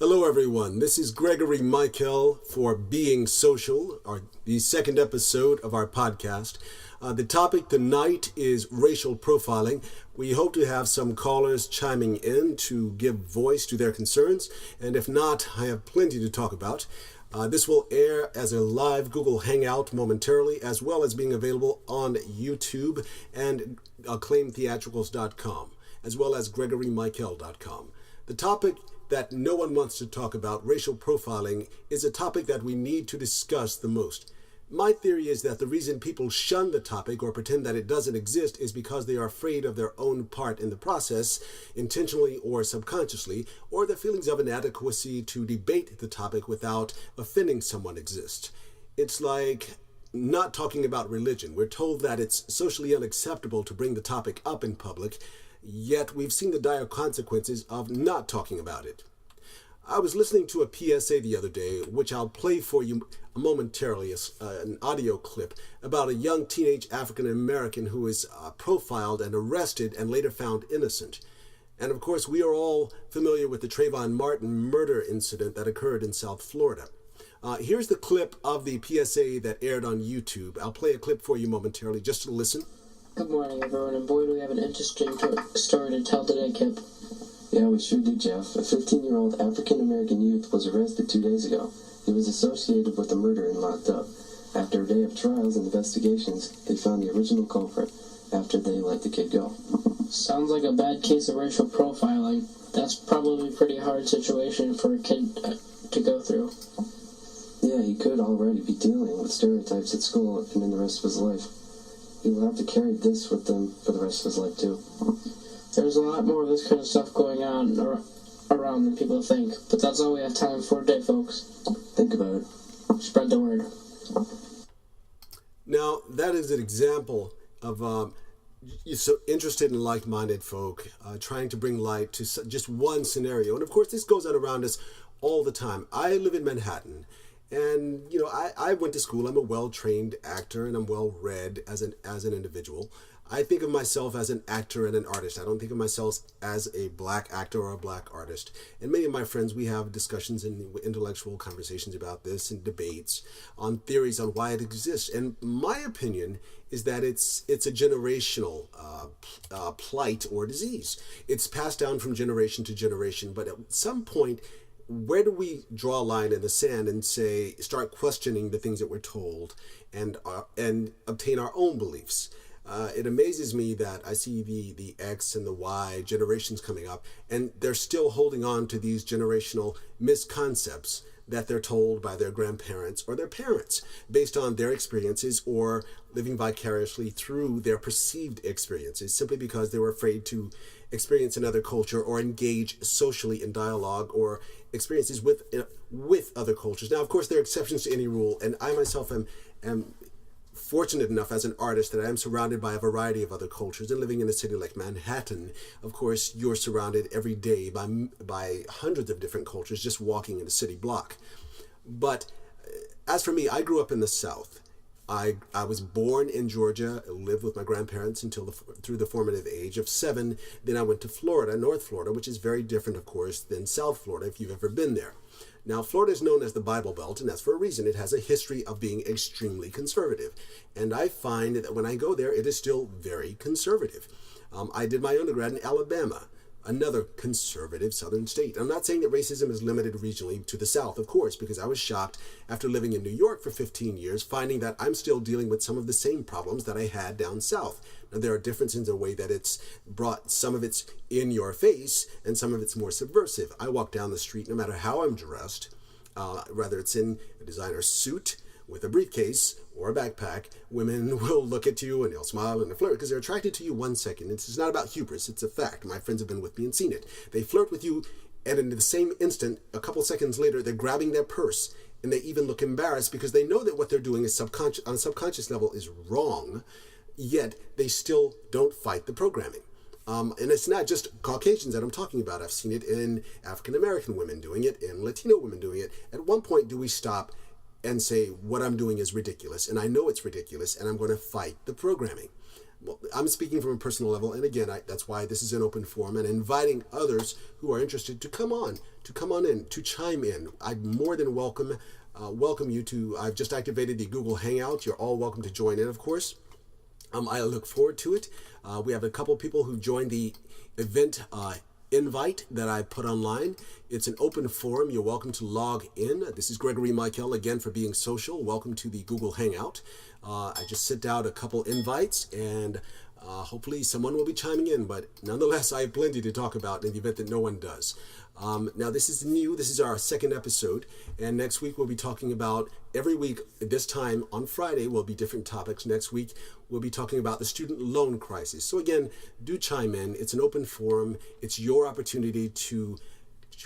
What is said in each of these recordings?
Hello everyone, this is Gregory Mikell for Being Social, the second episode of our podcast. The topic tonight is racial profiling. We hope to have some callers chiming in to give voice to their concerns, and if not, I have plenty to talk about. This will air as a live Google Hangout momentarily, as well as being available on YouTube and acclaimtheatricals.com, as well as gregorymikell.com. The topic that no one wants to talk about, racial profiling, is a topic that we need to discuss the most. My theory is that the reason people shun the topic or pretend that it doesn't exist is because they are afraid of their own part in the process, intentionally or subconsciously, or the feelings of inadequacy to debate the topic without offending someone exist. It's like not talking about religion. We're told that it's socially unacceptable to bring the topic up in public, yet we've seen the dire consequences of not talking about it. I was listening to a PSA the other day, which I'll play for you momentarily, an audio clip about a young teenage African American who was profiled and arrested and later found innocent. And of course, we are all familiar with the TREYVON Martin murder incident that occurred in South Florida. Here's the clip of the PSA that aired on YouTube. I'll play a clip for you momentarily just to listen. Good morning, everyone, and boy, do we have an interesting story to tell today, Kip. Yeah, we sure do, Jeff. A 15-year-old African-American youth was arrested 2 days ago. He was associated with the murder and locked up. After a day of trials and investigations, they found the original culprit after they let the kid go. Sounds like a bad case of racial profiling. That's probably a pretty hard situation for a kid to go through. Yeah, he could already be dealing with stereotypes at school and in the rest of his life. He will have to carry this with him for the rest of his life, too. There's a lot more of this kind of stuff going on around than people think, but that's all we have time for today, folks. Think about it. Spread the word. Now, that is an example of you're so interested in like-minded folk trying to bring light to just one scenario. And of course, this goes on around us all the time. I live in Manhattan. And, you know, I went to school. I'm a well-trained actor, and I'm well-read as an individual. I think of myself as an actor and an artist. I don't think of myself as a black actor or a black artist. And many of my friends, we have discussions and intellectual conversations about this and debates on theories on why it exists. And my opinion is that it's a generational plight or disease. It's passed down from generation to generation, but at some point, where do we draw a line in the sand and start questioning the things that we're told and obtain our own beliefs? It amazes me that I see the X and the Y generations coming up, and they're still holding on to these generational misconcepts that they're told by their grandparents or their parents based on their experiences or living vicariously through their perceived experiences simply because they were afraid to experience another culture or engage socially in dialogue or experiences with other cultures. Now, of course, there are exceptions to any rule, and I myself am fortunate enough as an artist that I am surrounded by a variety of other cultures. And living in a city like Manhattan, of course, you're surrounded every day by hundreds of different cultures just walking in a city block. But as for me, I grew up in the South. I was born in Georgia, lived with my grandparents through the formative age of 7. Then I went to Florida, North Florida, which is very different, of course, than South Florida if you've ever been there. Now, Florida is known as the Bible Belt, and that's for a reason. It has a history of being extremely conservative. And I find that when I go there, it is still very conservative. I did my undergrad in Alabama, another conservative southern state. I'm not saying that racism is limited regionally to the South, of course, because I was shocked after living in New York for 15 years, finding that I'm still dealing with some of the same problems that I had down South. Now, there are differences in the way that it's brought, some of it's in your face, and some of it's more subversive. I walk down the street, no matter how I'm dressed, whether it's in a designer suit, with a briefcase or a backpack, women will look at you and they'll smile and they'll flirt because they're attracted to you 1 second. It's not about hubris, it's a fact. My friends have been with me and seen it. They flirt with you, and in the same instant, a couple seconds later, they're grabbing their purse, and they even look embarrassed because they know that what they're doing is on a subconscious level is wrong, yet they still don't fight the programming. And it's not just Caucasians that I'm talking about. I've seen it in African American women doing it, in Latino women doing it. At one point, do we stop and say, what I'm doing is ridiculous, and I know it's ridiculous, and I'm going to fight the programming? well, I'm speaking from a personal level, and again, that's why this is an open forum, and inviting others who are interested to come on in, to chime in. I'd more than welcome you to. I've just activated the Google Hangout. You're all welcome to join in, of course. I look forward to it. We have a couple people who joined the event invite that I put online. It's an open forum. You're welcome to log in. This is Gregory Mikell again for being social. Welcome to the Google Hangout. I just sent out a couple invites, and hopefully someone will be chiming in, but nonetheless I have plenty to talk about in the event that no one does. Now this is new. This is our second episode, and next week we'll be talking about, every week at this time on Friday will be different topics. Next week we'll be talking about the student loan crisis. So again, do chime in. It's an open forum. It's your opportunity to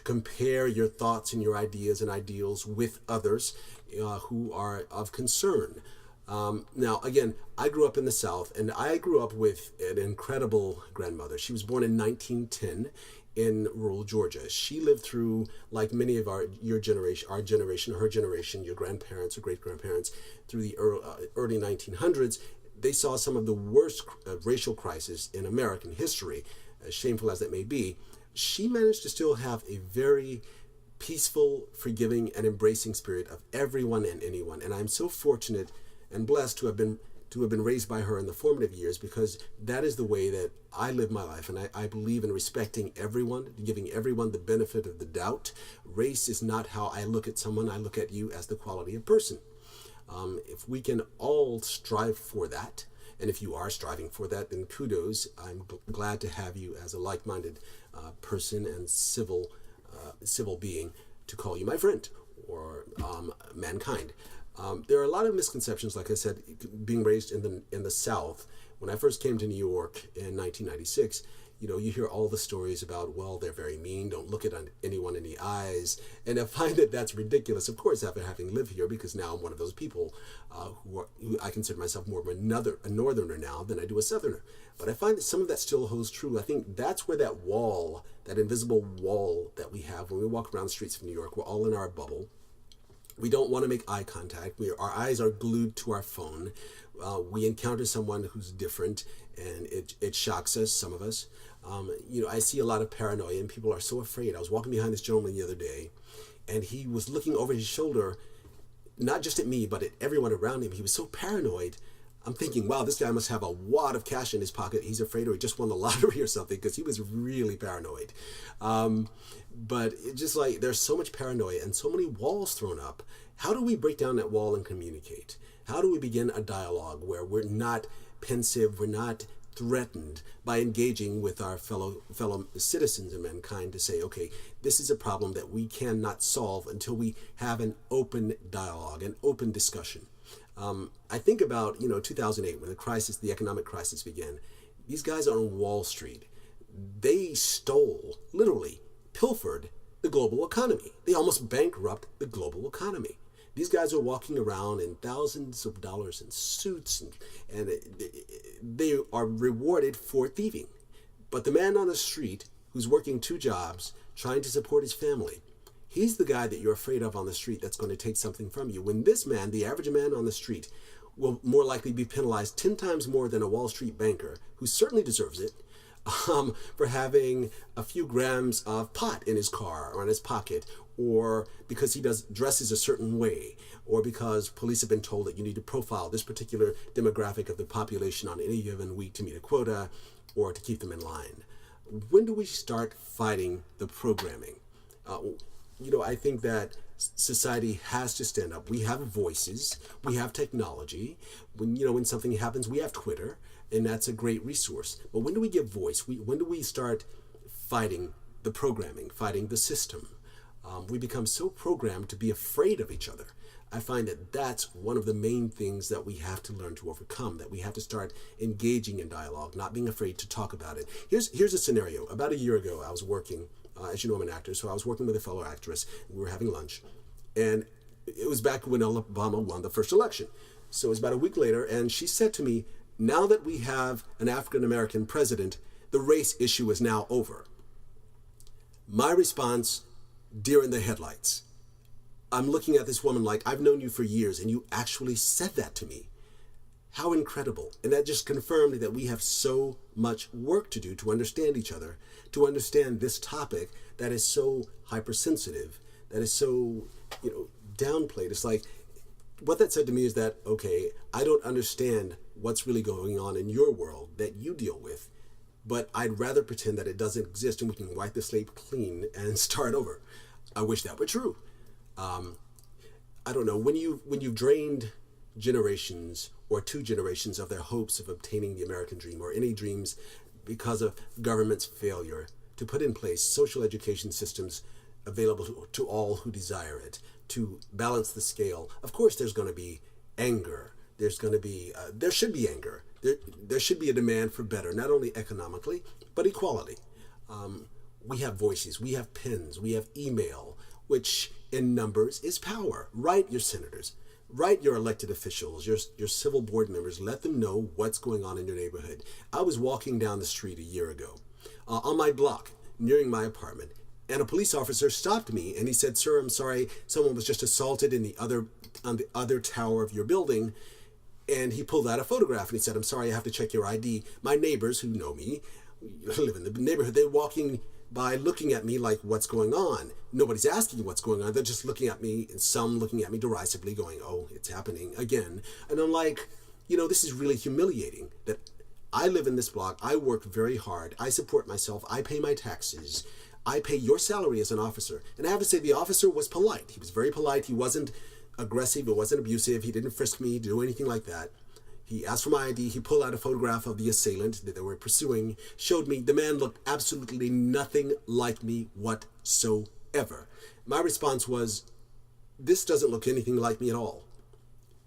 compare your thoughts and your ideas and ideals with others who are of concern. Now, again, I grew up in the South, and I grew up with an incredible grandmother. She was born in 1910 in rural Georgia. She lived through, like many of her generation, your grandparents or great-grandparents, through the early 1900s. They saw some of the worst racial crises in American history, as shameful as that may be. She managed to still have a very peaceful, forgiving, and embracing spirit of everyone and anyone. And I'm so fortunate and blessed to have been raised by her in the formative years, because that is the way that I live my life. And I believe in respecting everyone, giving everyone the benefit of the doubt. Race is not how I look at someone. I look at you as the quality of person. If we can all strive for that, and if you are striving for that, then kudos. I'm glad to have you as a like-minded person and civil being, to call you my friend, or mankind. There are a lot of misconceptions, like I said, being raised in the South. When I first came to New York in 1996, you hear all the stories about, well, they're very mean, don't look at anyone in the eyes. And I find that that's ridiculous, of course, after having lived here, because now I'm one of those people who I consider myself more of a northerner now than I do a southerner. But I find that some of that still holds true. I think that's where that wall, that invisible wall that we have when we walk around the streets of New York, we're all in our bubble. We don't want to make eye contact. Our eyes are glued to our phone. We encounter someone who's different, and it shocks us, some of us. I see a lot of paranoia, and people are so afraid. I was walking behind this gentleman the other day, and he was looking over his shoulder, not just at me, but at everyone around him. He was so paranoid. I'm thinking, wow, this guy must have a wad of cash in his pocket. He's afraid, or he just won the lottery or something, because he was really paranoid. But it's just like, there's so much paranoia and so many walls thrown up. How do we break down that wall and communicate? How do we begin a dialogue where we're not pensive, we're not threatened, by engaging with our fellow citizens and mankind, to say, okay, this is a problem that we cannot solve until we have an open dialogue, an open discussion. I think about 2008, when the economic crisis began. These guys are on Wall Street. They stole, literally pilfered, the global economy. They almost bankrupted the global economy. These guys are walking around in thousands of dollars in suits, and they are rewarded for thieving. But the man on the street who's working 2 jobs, trying to support his family, he's the guy that you're afraid of on the street that's going to take something from you. When this man, the average man on the street, will more likely be penalized 10 times more than a Wall Street banker, who certainly deserves it, for having a few grams of pot in his car or in his pocket, or because he dresses a certain way, or because police have been told that you need to profile this particular demographic of the population on any given week to meet a quota or to keep them in line. When do we start fighting the programming? I think that society has to stand up. We have voices. We have technology. When something happens, we have Twitter, and that's a great resource. But when do we give voice? When do we start fighting the programming, fighting the system? We become so programmed to be afraid of each other. I find that that's one of the main things that we have to learn to overcome, that we have to start engaging in dialogue, not being afraid to talk about it. Here's a scenario. About a year ago, I was working, as you know, I'm an actor, so I was working with a fellow actress. We were having lunch, and it was back when Obama won the first election. So it was about a week later, and she said to me, now that we have an African-American president, the race issue is now over. My response, deer in the headlights. I'm looking at this woman like, I've known you for years, and you actually said that to me. How incredible. And that just confirmed that we have so much work to do to understand each other, to understand this topic that is so hypersensitive, that is so, downplayed. It's like, what that said to me is that, okay, I don't understand what's really going on in your world that you deal with, but I'd rather pretend that it doesn't exist and we can wipe the slate clean and start over. I wish that were true. I don't know, when you've drained generations or two generations of their hopes of obtaining the American dream or any dreams because of government's failure to put in place social education systems available to all who desire it, to balance the scale, of course there's going to be anger. There's going to be, there should be anger. There should be a demand for better, not only economically, but equality. We have voices, we have pens, we have email, which in numbers is power. Write your senators, write your elected officials, your civil board members, let them know what's going on in your neighborhood. I was walking down the street a year ago on my block, nearing my apartment, and a police officer stopped me and he said, "Sir, I'm sorry, someone was just assaulted on the other tower of your building." And he pulled out a photograph and he said, "I'm sorry, I have to check your ID." My neighbors who know me, live in the neighborhood, they're walking by looking at me like, what's going on? Nobody's asking what's going on. They're just looking at me, and some looking at me derisively going, "Oh, it's happening again." And I'm like, this is really humiliating that I live in this block. I work very hard. I support myself. I pay my taxes. I pay your salary as an officer. And I have to say, the officer was polite. He was very polite. He wasn't aggressive. It wasn't abusive. He didn't frisk me, do anything like that. He asked for my ID. He pulled out a photograph of the assailant that they were pursuing, showed me. The man looked absolutely nothing like me whatsoever. My response was, this doesn't look anything like me at all.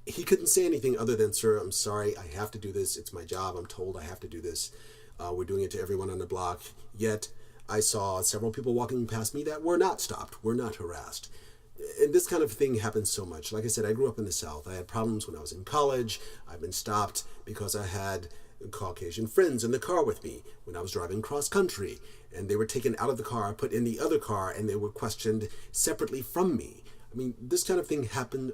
He couldn't say anything other than, "Sir, I'm sorry. I have to do this. It's my job. I'm told I have to do this. We're doing it to everyone on the block." Yet I saw several people walking past me that were not stopped, were not harassed. And this kind of thing happens so much. Like I said, I grew up in the South. I had problems when I was in college. I've been stopped because I had Caucasian friends in the car with me when I was driving cross country. And they were taken out of the car, put in the other car, and they were questioned separately from me. I mean, this kind of thing happens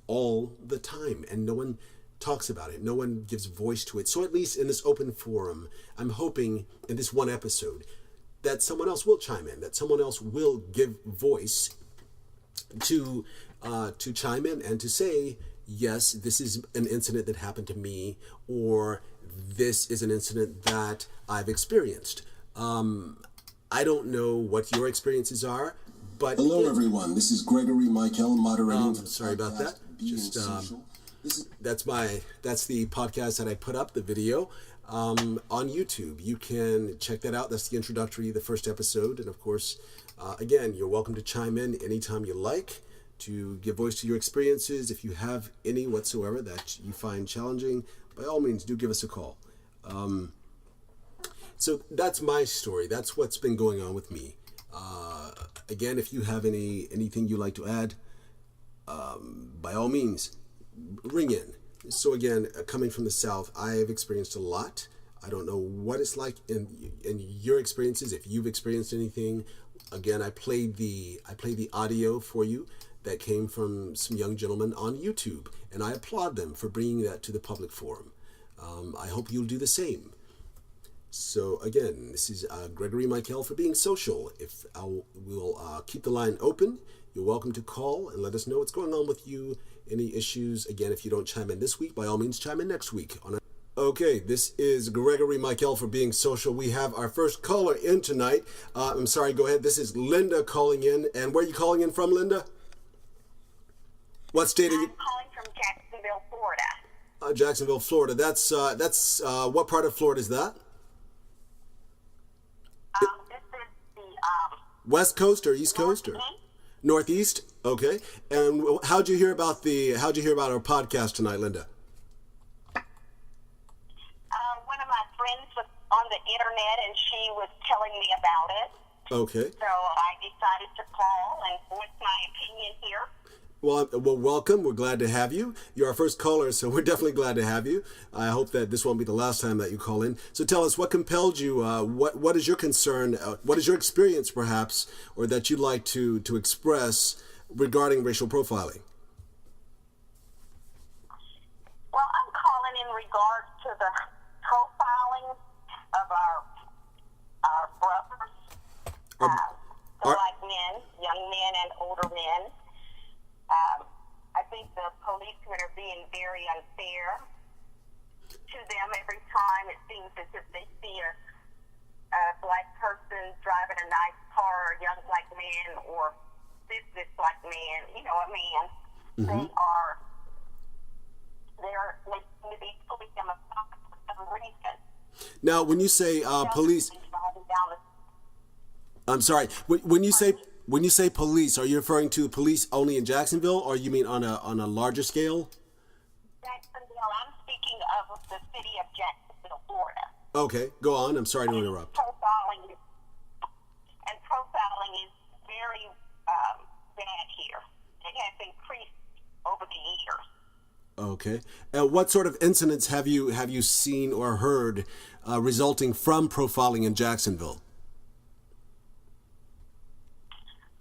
all the time, and no one talks about it. No one gives voice to it. So at least in this open forum, I'm hoping in this one episode that someone else will chime in, that someone else will give voice to chime in and to say, yes, this is an incident that happened to me, or this is an incident that I've experienced. I don't know what your experiences are, but hello everyone. This is Gregory Mikell moderating. Sorry about that. Just that's the podcast that I put up, the video on YouTube. You can check that out. That's the introductory, the first episode, and of course, again, you're welcome to chime in anytime you like to give voice to your experiences. If you have any whatsoever that you find challenging, by all means, do give us a call. So that's my story. That's what's been going on with me. Again, if you have anything you'd like to add, by all means, ring in. So again, coming from the South, I have experienced a lot. I don't know what it's like in your experiences, if you've experienced anything. Again, I played the audio for you that came from some young gentlemen on YouTube, and I applaud them for bringing that to the public forum. I hope you'll do the same. So again, this is Gregory Mikell for Being Social. We'll keep the line open. You're welcome to call and let us know what's going on with you. Any issues? Again, if you don't chime in this week, by all means, chime in next week. Okay, this is Gregory Mikell for Being Social. We have our first caller in tonight. I'm sorry, go ahead. This is Linda calling in. And where are you calling in from, Linda? What state are you? I'm calling from Jacksonville, Florida. Jacksonville, Florida. That's what part of Florida is that? This is the West Coast or East Coast or Northeast? Okay. And how'd you hear about our podcast tonight, Linda? One of my friends was on the internet and she was telling me about it. Okay. So I decided to call and voice my opinion here. Well, welcome. We're glad to have you. You're our first caller, so we're definitely glad to have you. I hope that this won't be the last time that you call in. So tell us, what compelled you? What is your concern? What is your experience, perhaps, or that you'd like to express regarding racial profiling? Well, I'm calling in men and older men. I think the policemen are being very unfair to them. Every time it seems as if they see a black person driving a nice car, a young black man, or business black man, you know, a man, they're making to be fully democratic for some reason. Now, when you say police, I'm sorry. When you say police, are you referring to police only in Jacksonville, or you mean on a larger scale? Jacksonville. I'm speaking of the city of Jacksonville, Florida. Okay, go on. I'm sorry to interrupt. Profiling is very bad here. It has increased over the years. Okay. And what sort of incidents have you seen or heard resulting from profiling in Jacksonville?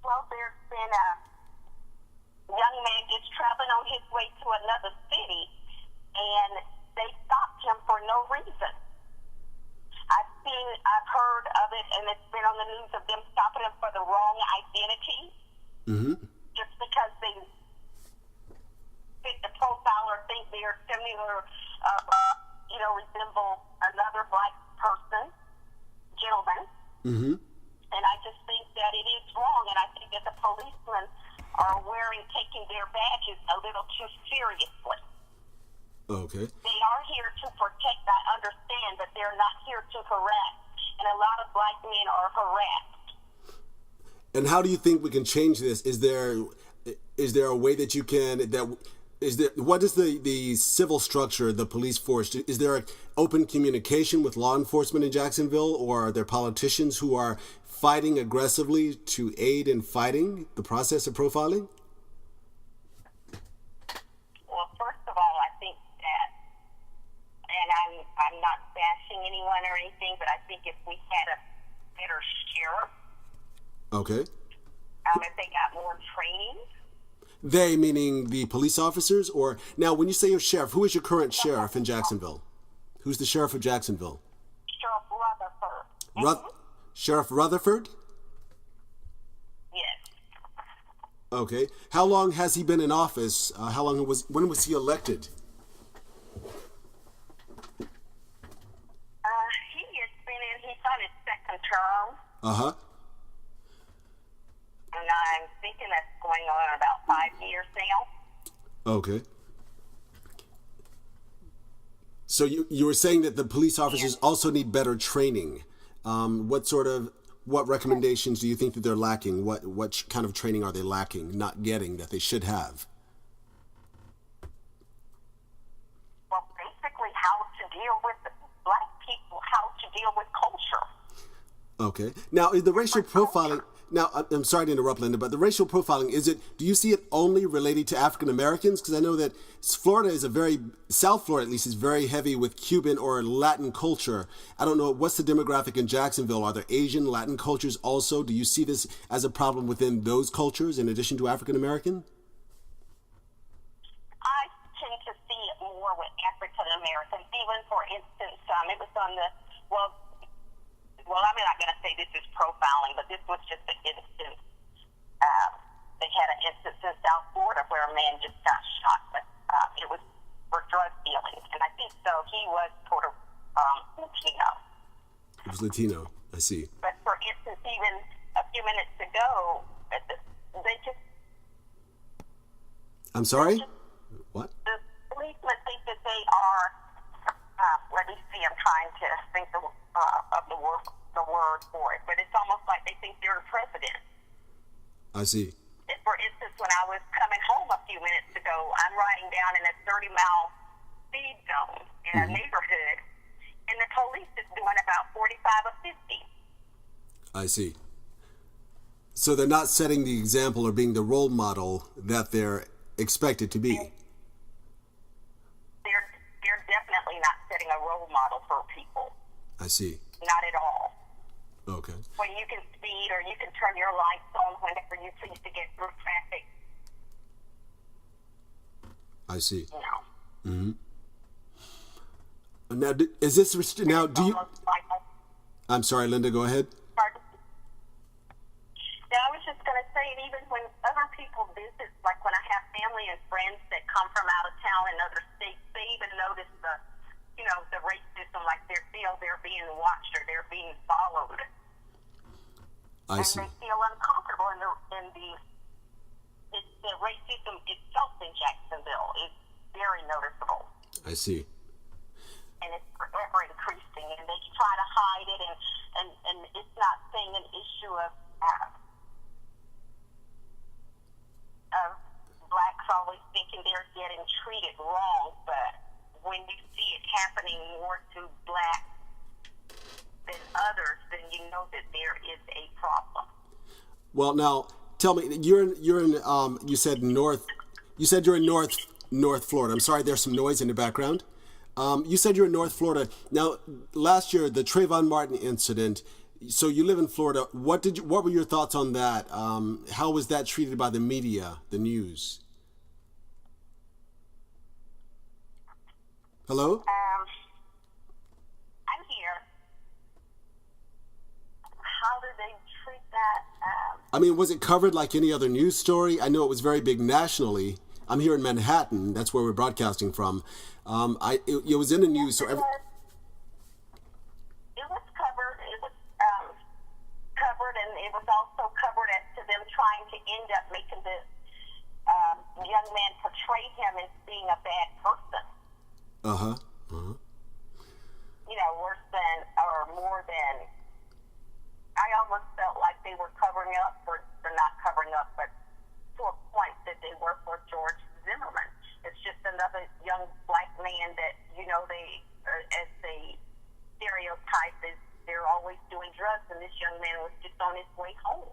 Well, there's been a young man just traveling on his way to another city, and they stopped him for no reason. I've heard of it, and it's been on the news of them stopping him for the wrong identity, just because they fit the profile or think they're similar, resemble another black person, gentleman. And I just think that it is wrong, and I think that the policemen are taking their badges a little too seriously. Okay. They are here to protect, I understand, but they're not here to harass. And a lot of black men are harassed. And how do you think we can change this? Is there a way that you can what is the civil structure, the police force? Is there an open communication with law enforcement in Jacksonville, or are there politicians who are fighting aggressively to aid in fighting the process of profiling? Well, first of all, I think that, and I'm not bashing anyone or anything, but I think if we had a better sheriff, okay, if they got more training. They, meaning the police officers? Or now, when you say your sheriff, who is your current sheriff in Jacksonville? Who's the sheriff of Jacksonville? Sheriff Rutherford. Sheriff Rutherford? Yes. Okay. How long has he been in office? When was he elected? He's on his second term. And I'm thinking that's going on about 5 years now. Okay. So you were saying that the police officers also need better training. What recommendations do you think that they're lacking? What kind of training are they lacking, not getting, that they should have? Well, basically how to deal with black people, how to deal with culture. Okay. Now, the racial profiling... Now, I'm sorry to interrupt, Linda, but the racial profiling, do you see it only related to African Americans? Because I know that Florida South Florida at least, is very heavy with Cuban or Latin culture. I don't know, what's the demographic in Jacksonville? Are there Asian, Latin cultures also? Do you see this as a problem within those cultures in addition to African American? I tend to see it more with African Americans. Even, for instance, it was on the, I'm not going to say this is profiling, but this was just an instance. They had an instance in South Florida where a man just got shot, but it was for drug dealing. And I think so. He was sort of Latino. He was Latino. I see. But for instance, even a few minutes ago, they just... I'm sorry? What? The policemen think that they are... let me see. I'm trying to think of the word for it, but it's almost like they think they're the president. I see. For instance, when I was coming home a few minutes ago, I'm riding down in a 30-mile speed zone in a neighborhood, and the police is doing about 45 or 50. I see. So they're not setting the example or being the role model that they're expected to be. They're definitely not setting a role model for people. I see. Not at all. Okay. When you can speed or you can turn your lights on whenever you please to get through traffic. I see. You know. Now, is this now? Do you? I'm sorry, Linda. Go ahead. Pardon? Yeah, I was just going to say, and even when other people visit, like when I have family and friends that come from out of town in other states, they even notice the racism, like they feel they're being watched or they're being followed. I see. And they feel uncomfortable the racism itself in Jacksonville is very noticeable. I see. And it's forever increasing, and they try to hide it, and it's not saying an issue of blacks always thinking they're getting treated wrong, but when you see it happening more to blacks than others, then you know that there is a problem. Well, now tell me, you're in you said you're in North Florida. I'm sorry, there's some noise in the background. You said you're in North Florida. Now, last year, the TREYVON Martin incident. So you live in Florida. What were your thoughts on that? How was that treated by the media, the news? Hello? I'm here. How did they treat that? I mean, was it covered like any other news story? I know it was very big nationally. I'm here in Manhattan. That's where we're broadcasting from. It was in the news. So it was covered. It was covered, and it was also covered as to them trying to end up making this young man portray him as being a bad person. Worse than or more than. I almost felt like they were covering up, or they're not covering up, but to a point that they were for George Zimmerman. It's just another young black man that, they, as they stereotype, is they're always doing drugs, and this young man was just on his way home.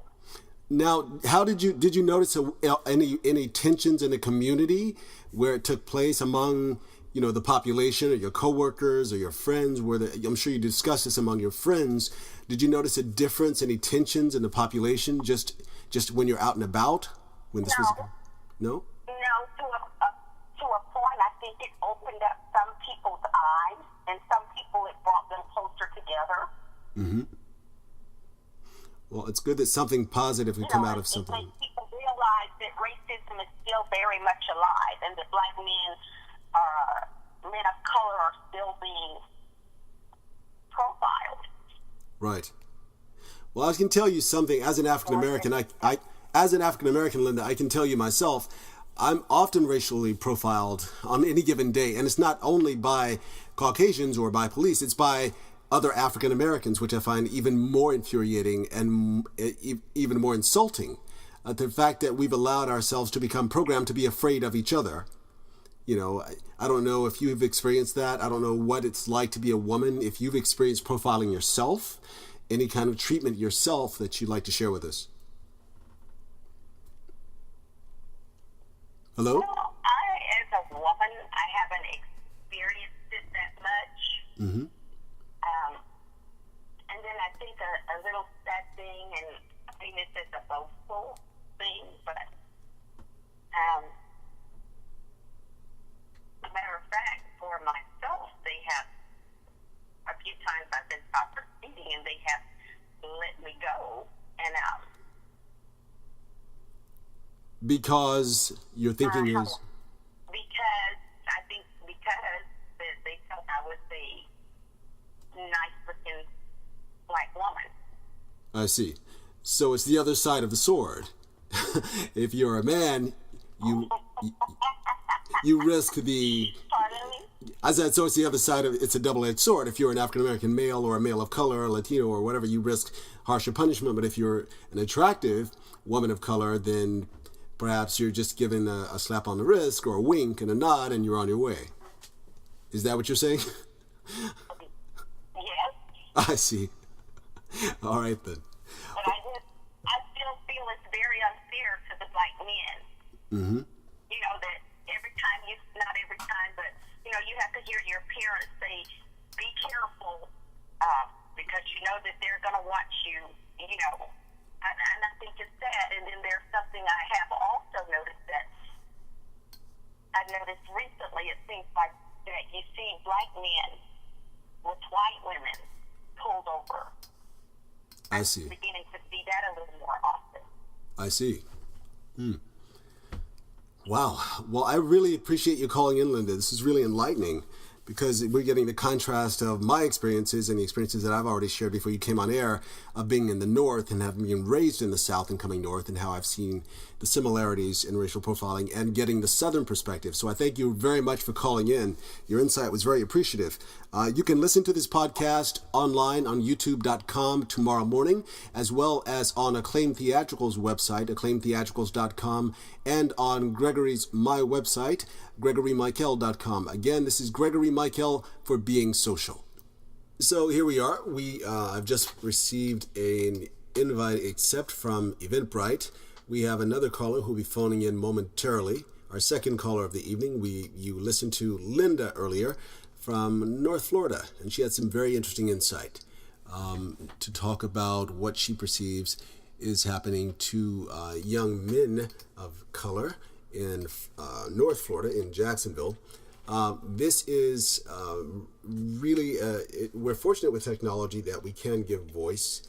Now, how did you notice any tensions in the community where it took place among the population or your coworkers or your friends? I'm sure you discussed this among your friends. Did you notice a difference, any tensions in the population just when you're out and about when this was? No. No, to a point, I think it opened up some people's eyes, and some people it brought them closer together. Mm-hmm. Well, it's good that something positive can come out of something. It makes people realize that racism is still very much alive, and that black men of color are still being profiled. Right. Well, I can tell you something. As an African American, Linda, I can tell you myself, I'm often racially profiled on any given day, and it's not only by Caucasians or by police; it's by other African Americans, which I find even more infuriating and even more insulting. The fact that we've allowed ourselves to become programmed to be afraid of each other. I don't know if you've experienced that. I don't know what it's like to be a woman. If you've experienced profiling yourself, any kind of treatment yourself that you'd like to share with us. Hello? Well, as a woman, I haven't experienced it that much. Mm-hmm. And then I think a little sad thing, and I mean this is a boastful thing, but as a matter of fact, for myself, they have a few times I've been stopped for speeding, and they have let me go, and because your thinking is because they felt I was a nice looking black woman. I see. So it's the other side of the sword. If you're a man, you risk the. Pardon me? I said, so it's the other side of it's a double-edged sword. If you're an African American male or a male of color, or Latino or whatever, you risk harsher punishment. But if you're an attractive woman of color, then perhaps you're just given a slap on the wrist or a wink and a nod, and you're on your way. Is that what you're saying? Yes. I see. All right then. But I still feel it's very unfair to the black men. Mm-hmm. That not every time, but you have to hear your parents say, "Be careful," because that they're going to watch you. And I think it's sad. And then there's something I have also noticed that I noticed recently. It seems like that you see black men with white women pulled over. I see. I'm beginning to see that a little more often. I see. Wow. Well, I really appreciate you calling in, Linda. This is really enlightening because we're getting the contrast of my experiences and the experiences that I've already shared before you came on air of being in the North and having been raised in the South and coming North, and how I've seen the similarities in racial profiling and getting the Southern perspective. So I thank you very much for calling in. Your insight was very appreciative. You can listen to this podcast online on youtube.com tomorrow morning, as well as on Acclaim Theatricals website, acclaimtheatricals.com, and on Gregory's my website, gregorymikell.com. Again, this is Gregory Mikell for Being Social. So here we are. I've just received an invite accept from Eventbrite. We have another caller who will be phoning in momentarily. Our second caller of the evening. You listened to Linda earlier from North Florida, and she had some very interesting insight to talk about what she perceives is happening to young men of color in North Florida, in Jacksonville. This is really, we're fortunate with technology that we can give voice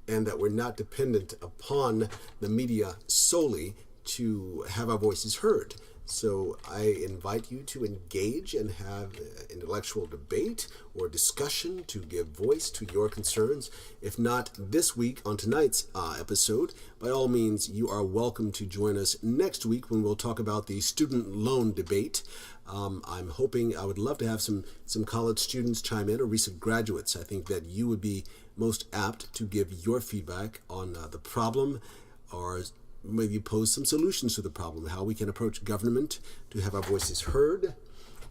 and that we're not dependent upon the media solely to have our voices heard. So I invite you to engage and have intellectual debate or discussion to give voice to your concerns. If not this week on tonight's episode, by all means, you are welcome to join us next week when we'll talk about the student loan debate. I'm hoping, I would love to have some college students chime in, or recent graduates. I think that you would be most apt to give your feedback on the problem, or maybe pose some solutions to the problem, how we can approach government to have our voices heard,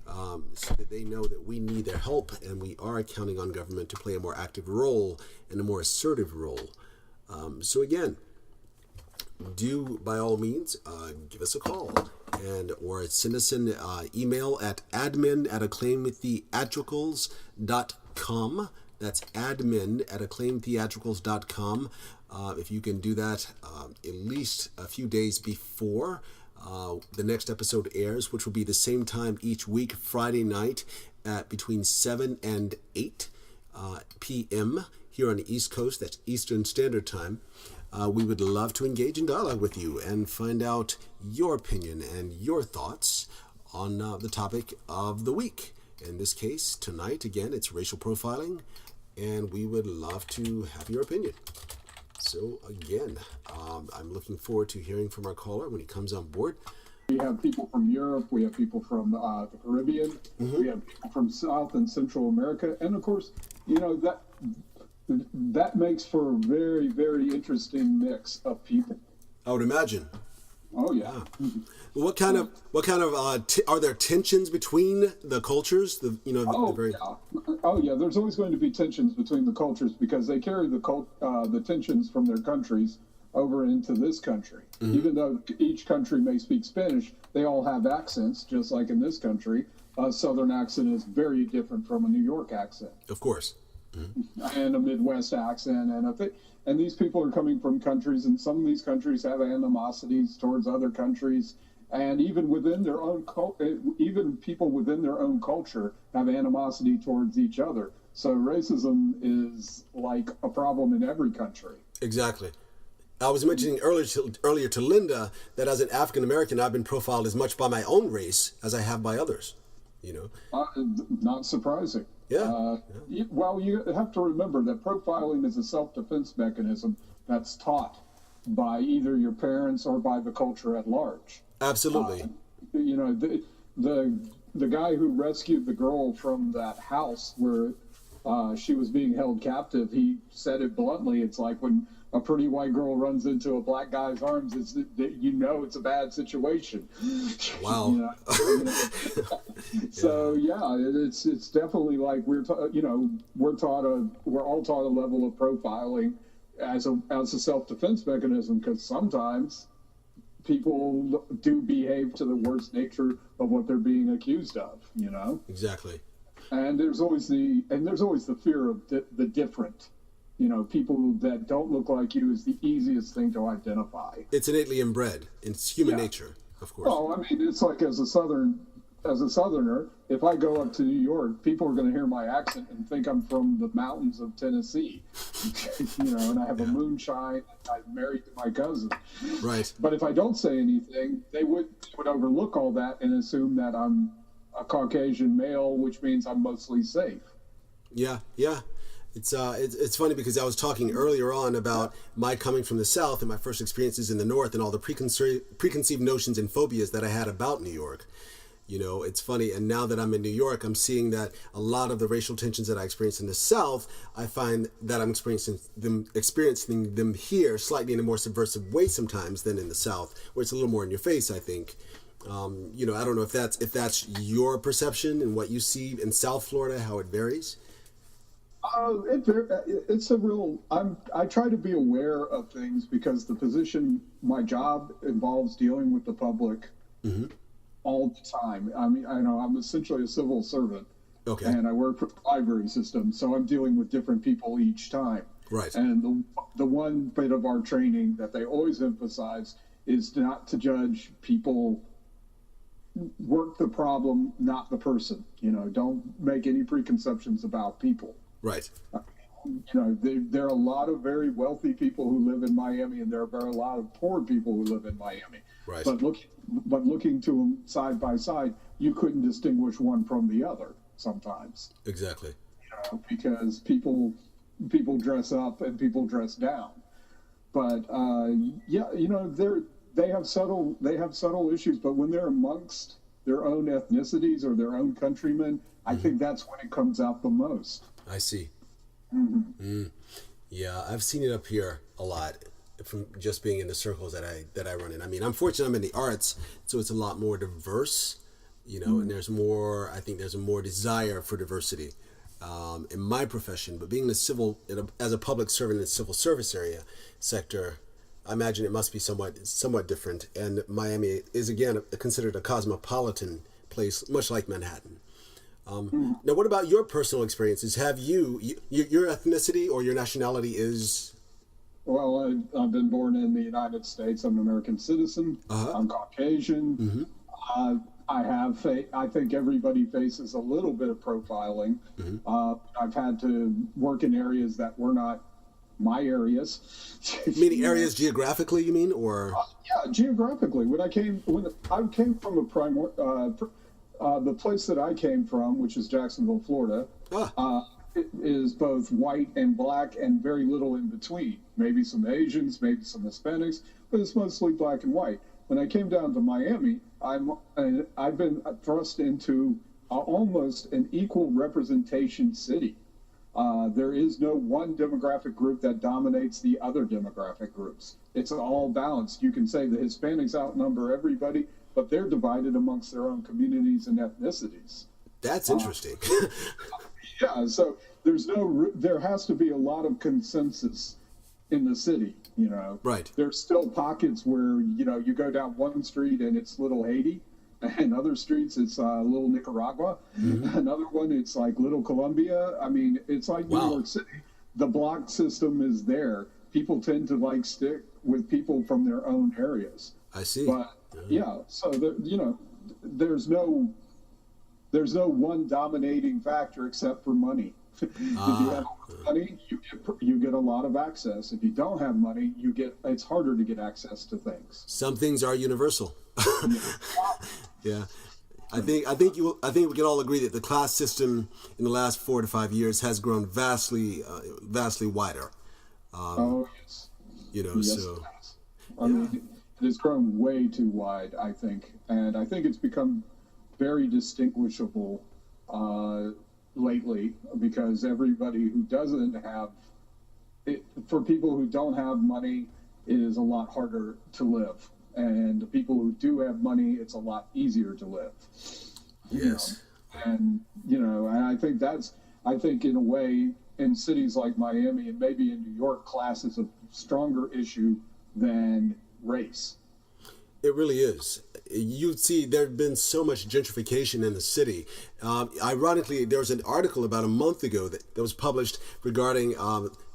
so that they know that we need their help and we are counting on government to play a more active role and a more assertive role. So again, do by all means give us a call or send us an email at admin@acclaimtheatricals.com. That's admin@acclaimtheatricals.com. If you can do that at least a few days before the next episode airs, which will be the same time each week, Friday night at between 7 and 8 p.m. here on the East Coast. That's Eastern Standard Time. We would love to engage in dialogue with you and find out your opinion and your thoughts on the topic of the week. In this case, tonight, again, it's racial profiling, and we would love to have your opinion. So again, I'm looking forward to hearing from our caller when he comes on board. We have people from Europe, we have people from the Caribbean, we have people from South and Central America, and of course, you know, that makes for a very, very interesting mix of people. I would imagine. Oh yeah. What kind of are there tensions between the cultures? Oh yeah. There's always going to be tensions between the cultures because they carry the tensions from their countries over into this country. Mm-hmm. Even though each country may speak Spanish, they all have accents, just like in this country. A Southern accent is very different from a New York accent. Of course. Mm-hmm. And a Midwest accent, and these people are coming from countries, and some of these countries have animosities towards other countries, and even within their own even people within their own culture have animosity towards each other. So racism is like a problem in every country. Exactly. I was mentioning earlier to Linda that as an African American, I've been profiled as much by my own race as I have by others. You know, not surprising. Yeah. Well, you have to remember that profiling is a self-defense mechanism that's taught by either your parents or by the culture at large. Absolutely. You know, the guy who rescued the girl from that house where she was being held captive, he said it bluntly. It's like when a pretty white girl runs into a black guy's arms, it's a bad situation. Wow. So it's definitely like we're all taught a level of profiling as a self-defense mechanism, because sometimes people do behave to the worst nature of what they're being accused of. You know. Exactly. And there's always the fear of the different. You know, people that don't look like you is the easiest thing to identify. It's innately inbred. It's human nature, of course. Well, I mean, it's like as a Southern as a Southerner, if I go up to New York, people are going to hear my accent and think I'm from the mountains of Tennessee, and I have a moonshine. I'm married to my cousin. Right. But if I don't say anything, they would overlook all that and assume that I'm a Caucasian male, which means I'm mostly safe. Yeah. It's funny because I was talking earlier on about my coming from the South and my first experiences in the North and all the preconceived notions and phobias that I had about New York. It's funny, and now that I'm in New York, I'm seeing that a lot of the racial tensions that I experienced in the South, I find that I'm experiencing them here slightly in a more subversive way sometimes than in the South, where it's a little more in your face, I think. I don't know if that's your perception and what you see in South Florida, how it varies. It's a real. I try to be aware of things because my job involves dealing with the public. Mm-hmm. All the time. I mean, I know I'm essentially a civil servant, okay, and I work for the library system, so I'm dealing with different people each time. Right. And the one bit of our training that they always emphasize is not to judge people. Work the problem, not the person. Don't make any preconceptions about people. Right. There are a lot of very wealthy people who live in Miami, and there are a lot of poor people who live in Miami. Right. But looking to them side by side, you couldn't distinguish one from the other sometimes. Exactly. Because people dress up and people dress down. But they have subtle issues. But when they're amongst their own ethnicities or their own countrymen, I think that's when it comes out the most. I see. Mm-hmm. Yeah, I've seen it up here a lot from just being in the circles that I run in. I mean, I'm fortunate I'm in the arts, so it's a lot more diverse, and there's more, I think there's a more desire for diversity in my profession. But being as a public servant in the civil service sector, I imagine it must be somewhat different. And Miami is, again, considered a cosmopolitan place, much like Manhattan. Now, what about your personal experiences? Have your ethnicity or your nationality is? Well, I've been born in the United States. I'm an American citizen. Uh-huh. I'm Caucasian. Mm-hmm. I think everybody faces a little bit of profiling. Mm-hmm. I've had to work in areas that were not my areas. Meaning areas geographically, you mean, or? Yeah, geographically. When I came from the place that I came from, which is Jacksonville, Florida. It is both white and black and very little in between. Maybe some Asians, maybe some Hispanics, but it's mostly black and white. When I came down to Miami, I've been thrust into almost an equal representation city. There is no one demographic group that dominates the other demographic groups. It's all balanced. You can say the Hispanics outnumber everybody, but they're divided amongst their own communities and ethnicities. That's interesting. Yeah, so there has to be a lot of consensus in the city, Right. There's still pockets where, you go down one street and it's Little Haiti, and other streets it's Little Nicaragua. Mm-hmm. Another one it's like Little Colombia. I mean, it's like New York City. The block system is there. People tend to stick with people from their own areas. I see. But so there's no one dominating factor except for money. If you have money, you get a lot of access. If you don't have money, it's harder to get access to things. Some things are universal. Yeah, I think we can all agree that the class system in the last 4 to 5 years has grown vastly wider. Yes. Yes, so it has. I mean, it has grown way too wide, I think, and I think it's become very distinguishable lately, because everybody who doesn't have it, for people who don't have money, it is a lot harder to live, and the people who do have money, it's a lot easier to live. Yes. And I think in a way, in cities like Miami and maybe in New York, class is a stronger issue than race. It really is. You see, there's been so much gentrification in the city. Ironically, there was an article about a month ago that was published regarding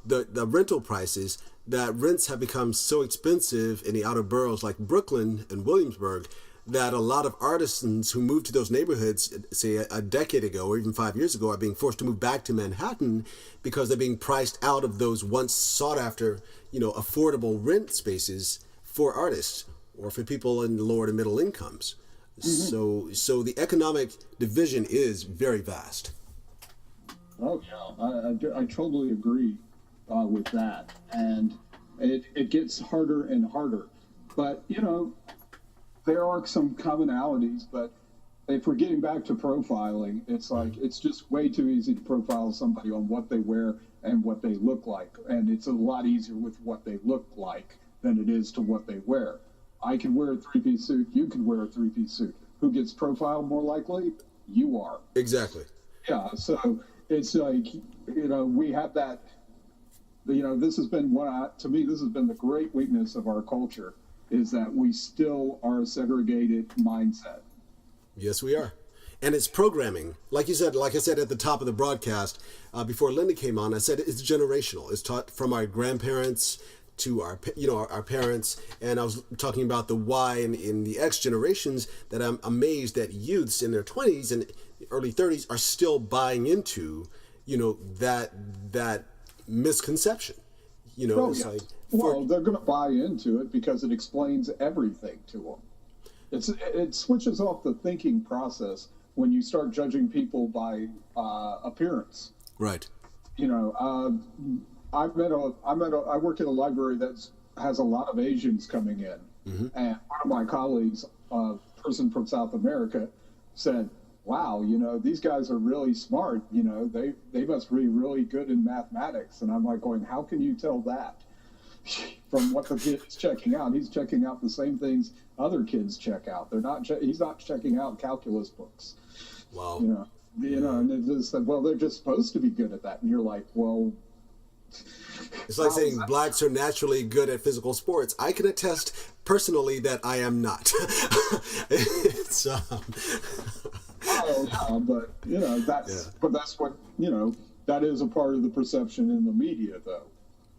the rental prices, that rents have become so expensive in the outer boroughs like Brooklyn and Williamsburg that a lot of artisans who moved to those neighborhoods, say a decade ago or even 5 years ago, are being forced to move back to Manhattan because they're being priced out of those once sought after, affordable rent spaces for artists or for people in lower to middle incomes. So the economic division is very vast. Oh yeah, I totally agree with that, and it gets harder and harder. But there are some commonalities. But if we're getting back to profiling, it's like it's just way too easy to profile somebody on what they wear and what they look like, and it's a lot easier with what they look like than it is to what they wear. I can wear a three-piece suit. You can wear a three-piece suit. Who gets profiled more likely? You are. Exactly. Yeah. So it's like, we have that, this has been to me, this has been the great weakness of our culture, is that we still are a segregated mindset. Yes, we are. And it's programming. Like I said at the top of the broadcast, before Linda came on, I said it's generational. It's taught from our grandparents to our parents, and I was talking about the Y in the X generations, that I'm amazed that youths in their 20s and early 30s are still buying into, that misconception. It's like, they're going to buy into it because it explains everything to them. It switches off the thinking process when you start judging people by appearance. Right. I work in a library that has a lot of Asians coming in, and one of my colleagues, a person from South America, said, "Wow, these guys are really smart. They must be really good in mathematics." And I'm like going, "How can you tell that from what the kid is checking out? He's checking out the same things other kids check out. He's not checking out calculus books." Wow. And it just said, "Well, they're just supposed to be good at that." And you're like, "Well." It's like saying blacks are naturally good at physical sports. I can attest personally that I am not. It's but that's what that is a part of the perception in the media, though,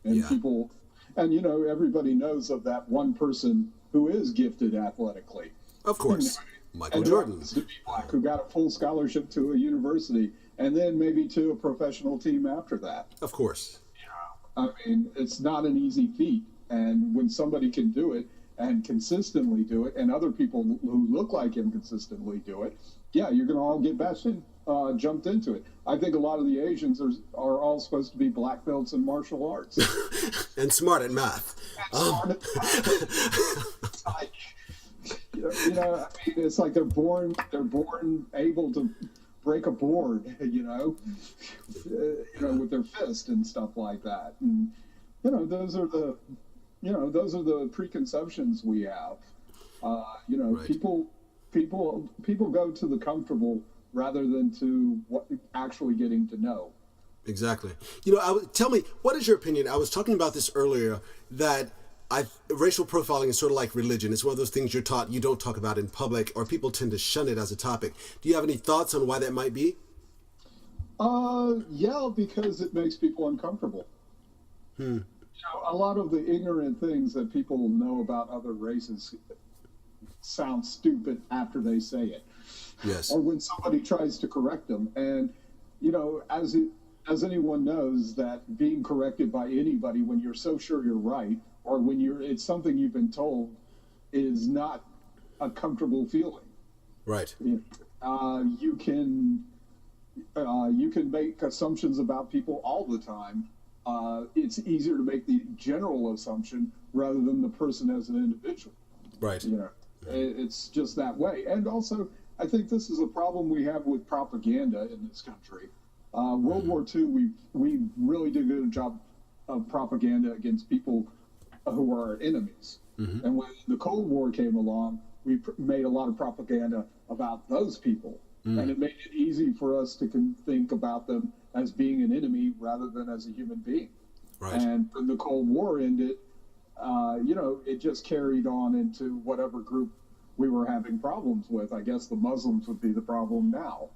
and people, and everybody knows of that one person who is gifted athletically. Of course, Michael Jordan, to be black, who got a full scholarship to a university, and then maybe to a professional team after that. Of course. I mean, it's not an easy feat, and when somebody can do it and consistently do it, and other people who look like him consistently do it, you're going to all get jumped into it. I think a lot of the Asians are all supposed to be black belts in martial arts and smart at math. It's like they're born able to break a board, with their fist and stuff like that. And those are the preconceptions we have. Right. People go to the comfortable rather than to what actually getting to know. Exactly. Tell me, what is your opinion? I was talking about this earlier, that racial profiling is sort of like religion. It's one of those things you're taught you don't talk about in public, or people tend to shun it as a topic. Do you have any thoughts on why that might be? Because it makes people uncomfortable. A lot of the ignorant things that people know about other races sound stupid after they say it. Yes. Or when somebody tries to correct them. And, as anyone knows, that being corrected by anybody when you're so sure you're right, or when it's something you've been told, is not a comfortable feeling. Right. You can make assumptions about people all the time. It's easier to make the general assumption rather than the person as an individual. Right. It's just that way. And also, I think this is a problem we have with propaganda in this country. World War II, we really did a good job of propaganda against people who are our enemies. And when the Cold War came along, we made a lot of propaganda about those people. And it made it easy for us to think about them as being an enemy rather than as a human being. Right. And when the Cold War ended, it just carried on into whatever group we were having problems with. I guess the Muslims would be the problem now.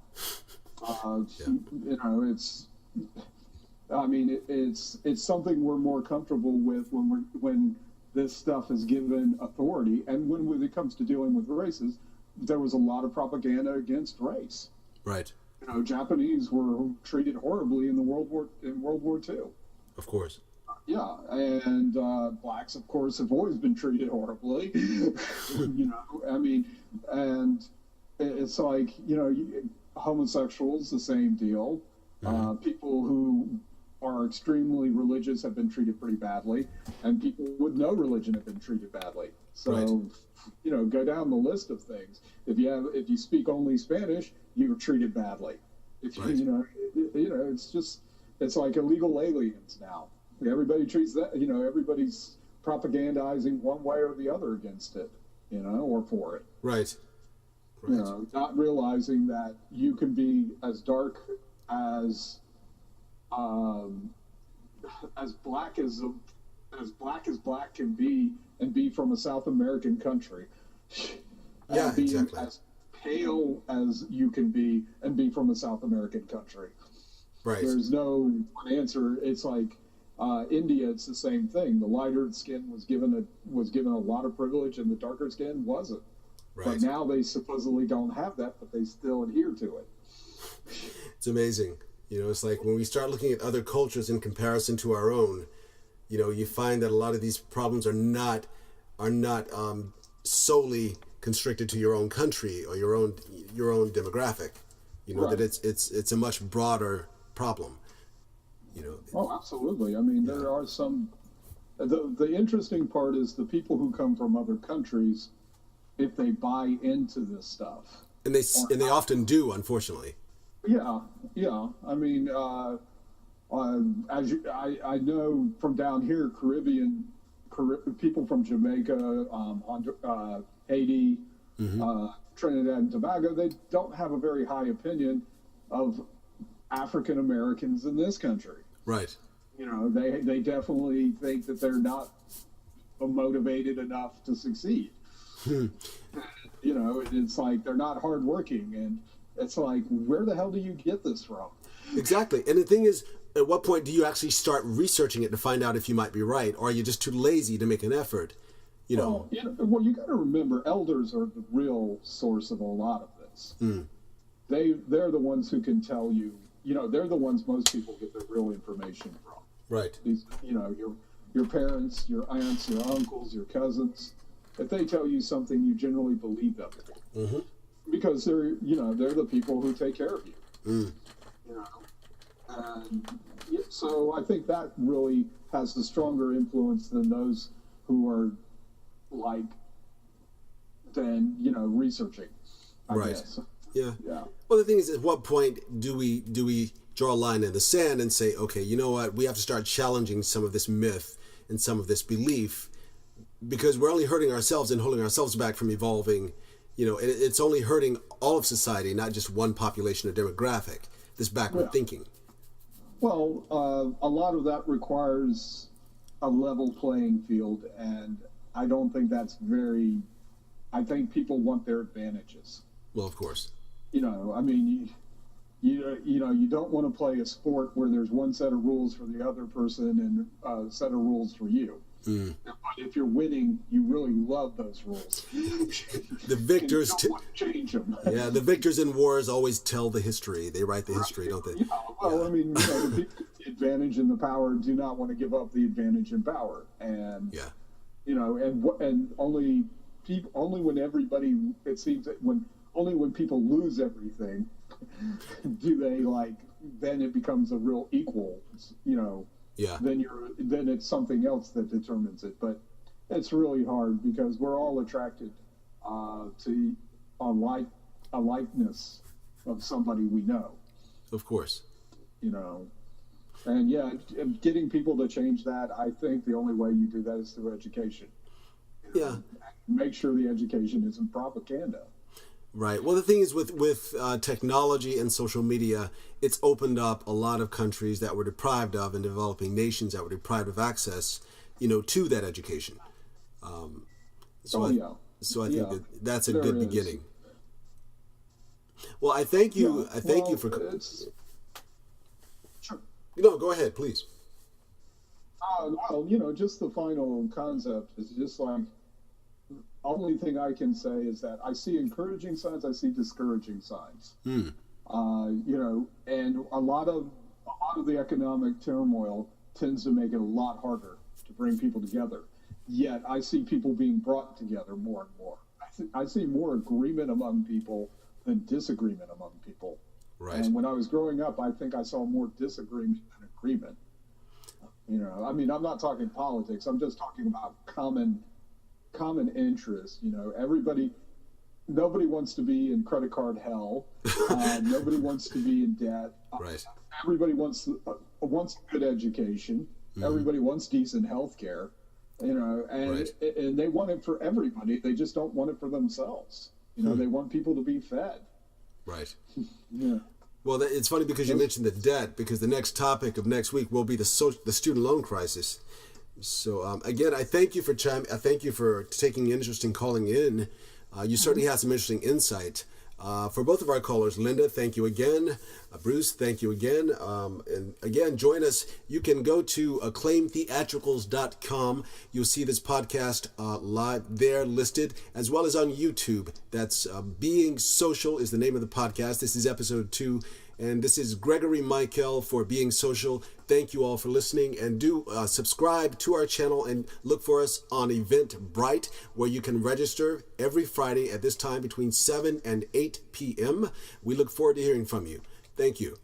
It's something we're more comfortable with when this stuff is given authority. And when it comes to dealing with races, there was a lot of propaganda against race. Right. You know, Japanese were treated horribly in World War II. Of course. Yeah, and blacks, of course, have always been treated horribly. You know, I mean, and it's like, you know, homosexuals, the same deal. People who are extremely religious have been treated pretty badly, and people with no religion have been treated badly. So, Right. you know, go down the list of things. If you speak only Spanish, you're treated badly. If Right. you know, it's like illegal aliens now. Everybody treats that, you know, everybody's propagandizing one way or the other against it, you know, or for it. Right. You know, not realizing that you can be as dark as black as black can be, and be from a South American country. Yeah, and be exactly. as pale as you can be, and be from a South American country. Right. There's no one answer. It's like India. It's the same thing. The lighter skin was given a lot of privilege, and the darker skin wasn't. Right. But now they supposedly don't have that, but they still adhere to it. It's amazing. You know, it's like when we start looking at other cultures in comparison to our own, you know, you find that a lot of these problems are not solely constricted to your own country or your own demographic. You know, Right. that it's a much broader problem. You know. Oh, absolutely. I mean, there are some. The interesting part is the people who come from other countries, if they buy into this stuff. And they often do, unfortunately. Yeah. I mean, I know from down here, people from Jamaica, Haiti, Trinidad and Tobago, they don't have a very high opinion of African Americans in this country. Right. You know, they definitely think that they're not motivated enough to succeed. You know, it's like they're not hardworking, and it's like, where the hell do you get this from? Exactly. And the thing is, at what point do you actually start researching it to find out if you might be right, or are you just too lazy to make an effort? You know. Well, you got to remember, elders are the real source of a lot of this. They're the ones who can tell you. You know, they're the ones most people get their real information from. Right. These, you know, your parents, your aunts, your uncles, your cousins. If they tell you something, you generally believe them. Because they're the people who take care of you. You know, and so I think that really has a stronger influence than those who are researching. I Right. guess. Yeah. Yeah. Well, the thing is, at what point do we draw a line in the sand and say, okay, you know what, we have to start challenging some of this myth and some of this belief, because we're only hurting ourselves and holding ourselves back from evolving. You know, it's only hurting all of society, not just one population or demographic. This backward thinking. Well, a lot of that requires a level playing field, and I don't think that's very. I think people want their advantages. Well, of course. You know, I mean, you don't want to play a sport where there's one set of rules for the other person and a set of rules for you. But if you're winning, you really love those rules. The victors and you don't want to change them. Yeah, the victors in wars always tell the history. They write the history, don't they? Yeah, well, I mean, the people with the advantage and the power do not want to give up the advantage and power, and and only when everybody, it seems that only when people lose everything do they then it becomes a real equal, Yeah. then it's something else that determines it. But it's really hard because we're all attracted to a likeness of somebody we know. Of course. And getting people to change that, I think the only way you do that is through education. Yeah. Make sure the education isn't propaganda. Right. Well, the thing is, with technology and social media, it's opened up a lot of countries that were deprived of, and developing nations that were deprived of access, to that education. So I think that's a good beginning. Well, I thank you. I thank you for. Sure. No, go ahead, please. Well, just the final concept is just like, only thing I can say is that I see encouraging signs, I see discouraging signs. And a lot of the economic turmoil tends to make it a lot harder to bring people together. Yet I see people being brought together more and more. I see more agreement among people than disagreement among people. Right. And when I was growing up, I think I saw more disagreement than agreement. I'm not talking politics. I'm just talking about common interest. Nobody wants to be in credit card hell. Nobody wants to be in debt. Right. Everybody wants good education. Everybody wants decent health care. And they want it for everybody. They just don't want it for themselves. They want people to be fed. Right. Yeah. Well, it's funny because you mentioned the debt, because the next topic of next week will be the student loan crisis. So again, I thank you for taking interest in calling in. You certainly had some interesting insight. For both of our callers, Linda, thank you again. Bruce, thank you again. And again, join us. You can go to acclaimtheatricals.com. You'll see this podcast live there listed, as well as on YouTube. That's Being Social is the name of the podcast. This is episode 2. And this is Gregory Mikell for Being Social. Thank you all for listening, and do subscribe to our channel and look for us on Eventbrite, where you can register every Friday at this time between 7 and 8 p.m. We look forward to hearing from you. Thank you.